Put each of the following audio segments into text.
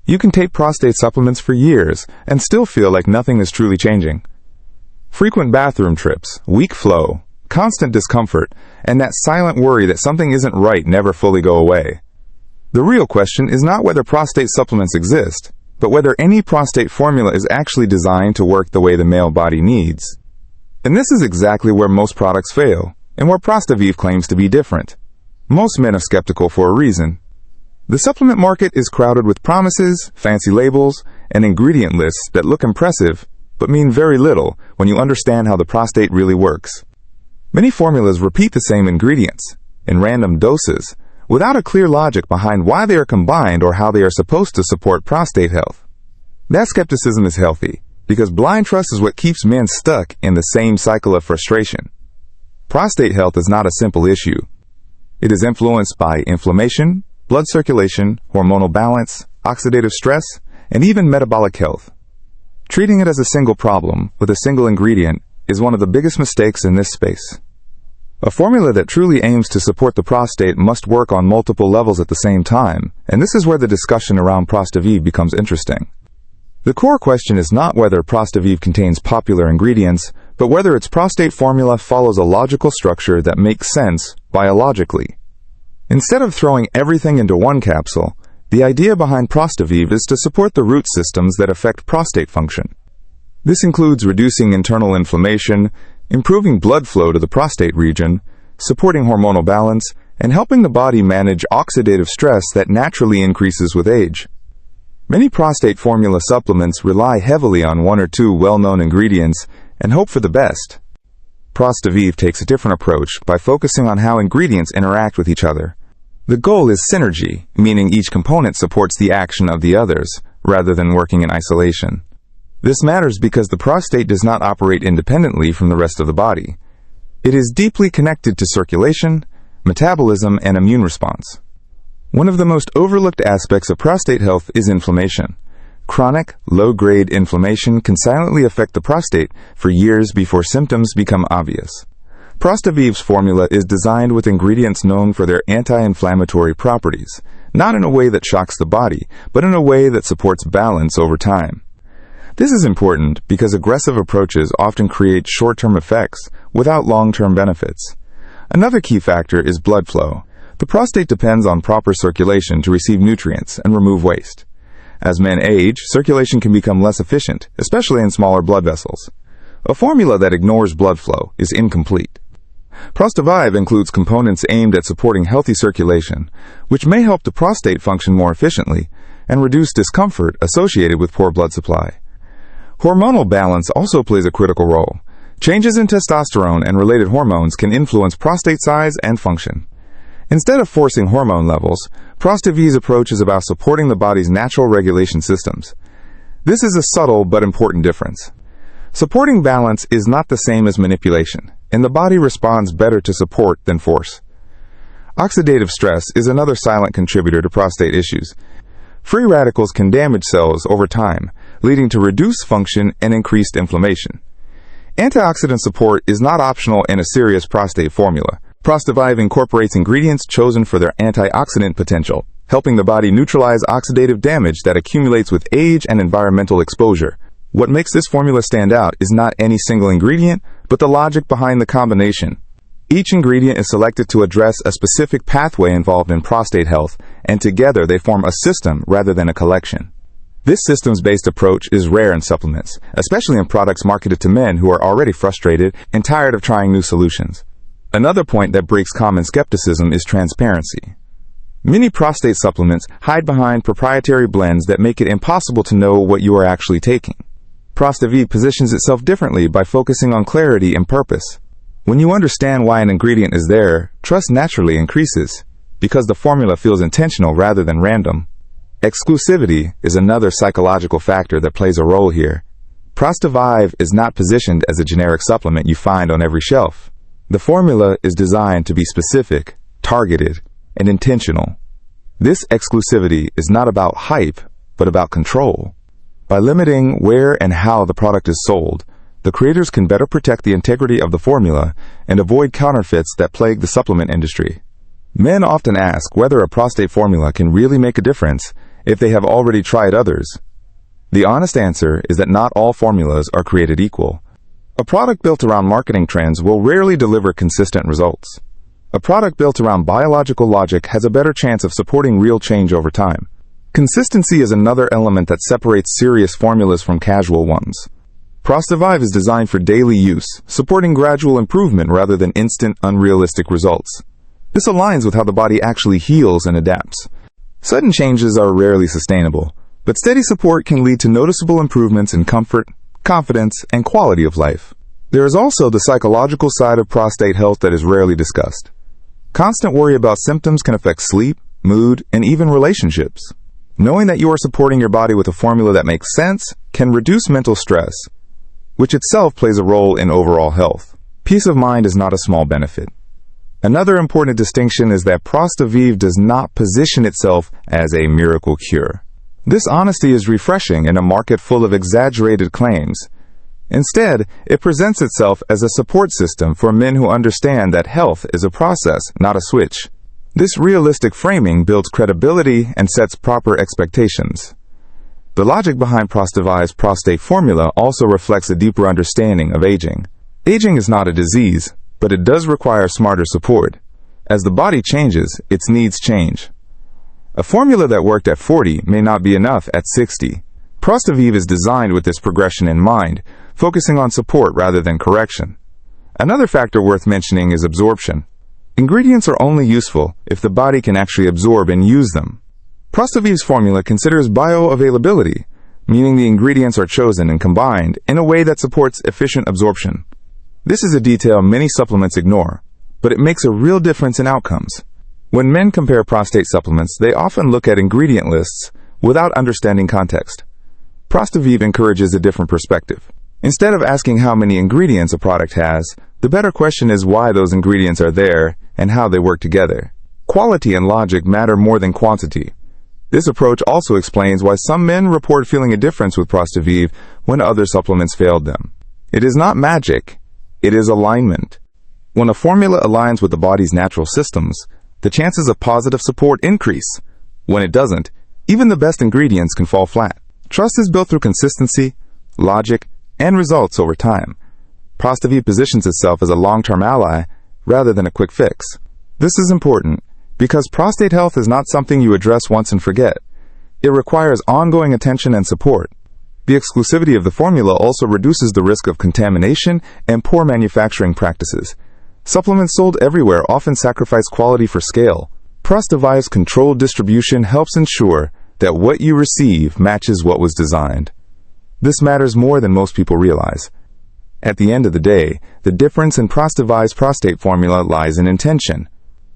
You can take prostate supplements for years and still feel like nothing is truly changing. Frequent bathroom trips, weak flow, constant discomfort, and that silent worry that something isn't right never fully go away. The real question is not whether prostate supplements exist, but whether any prostate formula is actually designed to work the way the male body needs. And this is exactly where most products fail, and where ProstaVive claims to be different. Most men are skeptical for a reason. The supplement market is crowded with promises, fancy labels, and ingredient lists that look impressive, but mean very little when you understand how the prostate really works. Many formulas repeat the same ingredients, in random doses, without a clear logic behind why they are combined or how they are supposed to support prostate health. That skepticism is healthy, because blind trust is what keeps men stuck in the same cycle of frustration. Prostate health is not a simple issue. It is influenced by inflammation, blood circulation, hormonal balance, oxidative stress, and even metabolic health. Treating it as a single problem with a single ingredient is one of the biggest mistakes in this space. A formula that truly aims to support the prostate must work on multiple levels at the same time, and this is where the discussion around ProstaVive becomes interesting. The core question is not whether ProstaVive contains popular ingredients, but whether its prostate formula follows a logical structure that makes sense biologically. Instead of throwing everything into one capsule, the idea behind ProstaVive is to support the root systems that affect prostate function. This includes reducing internal inflammation, improving blood flow to the prostate region, supporting hormonal balance, and helping the body manage oxidative stress that naturally increases with age. Many prostate formula supplements rely heavily on one or two well-known ingredients and hope for the best. ProstaVive takes a different approach by focusing on how ingredients interact with each other. The goal is synergy, meaning each component supports the action of the others, rather than working in isolation. This matters because the prostate does not operate independently from the rest of the body. It is deeply connected to circulation, metabolism, and immune response. One of the most overlooked aspects of prostate health is inflammation. Chronic, low-grade inflammation can silently affect the prostate for years before symptoms become obvious. ProstaVive's formula is designed with ingredients known for their anti-inflammatory properties, not in a way that shocks the body, but in a way that supports balance over time. This is important because aggressive approaches often create short-term effects without long-term benefits. Another key factor is blood flow. The prostate depends on proper circulation to receive nutrients and remove waste. As men age, circulation can become less efficient, especially in smaller blood vessels. A formula that ignores blood flow is incomplete. ProstaVive includes components aimed at supporting healthy circulation, which may help the prostate function more efficiently and reduce discomfort associated with poor blood supply. Hormonal balance also plays a critical role. Changes in testosterone and related hormones can influence prostate size and function. Instead of forcing hormone levels, ProstaVive's approach is about supporting the body's natural regulation systems. This is a subtle but important difference. Supporting balance is not the same as manipulation, and the body responds better to support than force. Oxidative stress is another silent contributor to prostate issues. Free radicals can damage cells over time, leading to reduced function and increased inflammation. Antioxidant support is not optional in a serious prostate formula. ProstaVive incorporates ingredients chosen for their antioxidant potential, helping the body neutralize oxidative damage that accumulates with age and environmental exposure. What makes this formula stand out is not any single ingredient, but the logic behind the combination. Each ingredient is selected to address a specific pathway involved in prostate health, and together they form a system rather than a collection. This systems-based approach is rare in supplements, especially in products marketed to men who are already frustrated and tired of trying new solutions. Another point that breaks common skepticism is transparency. Many prostate supplements hide behind proprietary blends that make it impossible to know what you are actually taking. ProstaVive positions itself differently by focusing on clarity and purpose. When you understand why an ingredient is there, trust naturally increases, because the formula feels intentional rather than random. Exclusivity is another psychological factor that plays a role here. ProstaVive is not positioned as a generic supplement you find on every shelf. The formula is designed to be specific, targeted, and intentional. This exclusivity is not about hype, but about control. By limiting where and how the product is sold, the creators can better protect the integrity of the formula and avoid counterfeits that plague the supplement industry. Men often ask whether a prostate formula can really make a difference, if they have already tried others. The honest answer is that not all formulas are created equal. A product built around marketing trends will rarely deliver consistent results. A product built around biological logic has a better chance of supporting real change over time. Consistency is another element that separates serious formulas from casual ones. ProstaVive is designed for daily use, supporting gradual improvement rather than instant, unrealistic results. This aligns with how the body actually heals and adapts. Sudden changes are rarely sustainable, but steady support can lead to noticeable improvements in comfort, confidence, and quality of life. There is also the psychological side of prostate health that is rarely discussed. Constant worry about symptoms can affect sleep, mood, and even relationships. Knowing that you are supporting your body with a formula that makes sense can reduce mental stress, which itself plays a role in overall health. Peace of mind is not a small benefit. Another important distinction is that ProstaVive does not position itself as a miracle cure. This honesty is refreshing in a market full of exaggerated claims. Instead, it presents itself as a support system for men who understand that health is a process, not a switch. This realistic framing builds credibility and sets proper expectations. The logic behind ProstaVive's prostate formula also reflects a deeper understanding of aging. Aging is not a disease, but it does require smarter support. As the body changes, its needs change. A formula that worked at 40 may not be enough at 60. ProstaVive is designed with this progression in mind, focusing on support rather than correction. Another factor worth mentioning is absorption. Ingredients are only useful if the body can actually absorb and use them. ProstaVive's formula considers bioavailability, meaning the ingredients are chosen and combined in a way that supports efficient absorption. This is a detail many supplements ignore, but it makes a real difference in outcomes. When men compare prostate supplements, they often look at ingredient lists without understanding context. ProstaVive encourages a different perspective. Instead of asking how many ingredients a product has, the better question is why those ingredients are there and how they work together. Quality and logic matter more than quantity. This approach also explains why some men report feeling a difference with ProstaVive when other supplements failed them. It is not magic, it is alignment. When a formula aligns with the body's natural systems, the chances of positive support increase. When it doesn't, even the best ingredients can fall flat. Trust is built through consistency, logic, and results over time. ProstaVive positions itself as a long-term ally rather than a quick fix. This is important because prostate health is not something you address once and forget. It requires ongoing attention and support. The exclusivity of the formula also reduces the risk of contamination and poor manufacturing practices. Supplements sold everywhere often sacrifice quality for scale. ProstaVive's controlled distribution helps ensure that what you receive matches what was designed. This matters more than most people realize. At the end of the day, the difference in ProstaVive's prostate formula lies in intention.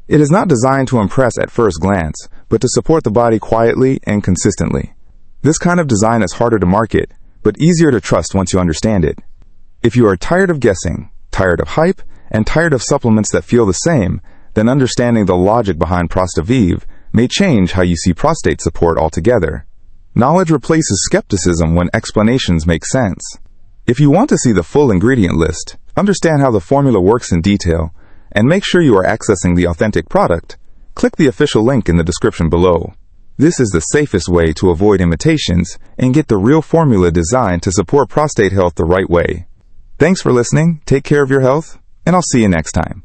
It is not designed to impress at first glance, but to support the body quietly and consistently. This kind of design is harder to market, but easier to trust once you understand it. If you are tired of guessing, tired of hype, and tired of supplements that feel the same, then understanding the logic behind ProstaVive may change how you see prostate support altogether. Knowledge replaces skepticism when explanations make sense. If you want to see the full ingredient list, understand how the formula works in detail, and make sure you are accessing the authentic product, click the official link in the description below. This is the safest way to avoid imitations and get the real formula designed to support prostate health the right way. Thanks for listening, take care of your health, and I'll see you next time.